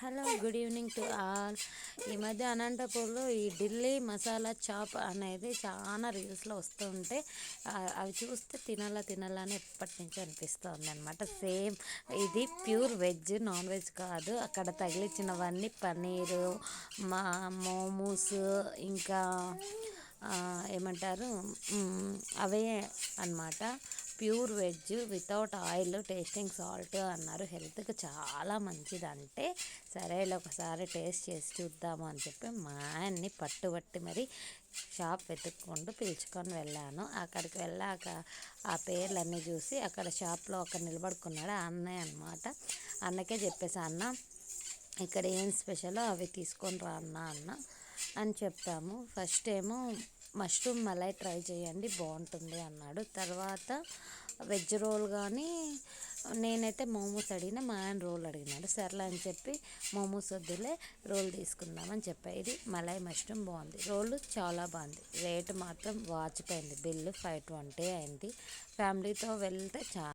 Hello, good evening to all. ఈ మధ్య అనంతపూర్లో ఈ ఢిల్లీ మసాలా చాప్ అనేది చాలా రీల్స్లో వస్తూ ఉంటే అవి చూస్తే తినాలని ఎప్పటి నుంచో అనిపిస్తుంది అనమాట. సేమ్ ఇది ప్యూర్ వెజ్, నాన్ వెజ్ కాదు. అక్కడ తగిలించినవన్నీ పన్నీరు, మోమోస్, ఇంకా ఏమంటారు, అవే అన్నమాట. Pure veg without oil, tasting salt అన్నారు. హెల్త్కి చాలా మంచిదంటే సరే ఒకసారి టేస్ట్ చేసి చూద్దాము అని చెప్పి మా ఆయన్ని పట్టుబట్టి మరి షాప్ వెతుక్కుంటూ పిలుచుకొని వెళ్ళాను. అక్కడికి వెళ్ళాక ఆ పేర్లన్నీ చూసి అక్కడ షాప్లో ఒక నిలబడుకున్నాడు ఆ అన్నయ్య అనమాట. అన్నకే చెప్పేసి, అన్న ఇక్కడ ఏం స్పెషలో అవి తీసుకొని రా అన్న అని చెప్పాము. ఫస్ట్ ఏమో మష్రూమ్ మలై ట్రై చేయండి, బాగుంటుంది అన్నాడు. తర్వాత వెజ్ రోల్, కానీ నేనైతే మోమోస్ అడిగిన, మా ఆయన రోల్ అడిగినాడు. సర్లే అని చెప్పి మోమోస్ వద్దులే, రోల్ తీసుకుందామని చెప్పా. ఇది మలై మష్రూమ్ బాగుంది, రోల్ చాలా బాగుంది. రేటు మాత్రం వాచిపోయింది. బిల్లు 520 అయింది. ఫ్యామిలీతో వెళ్తే చాలా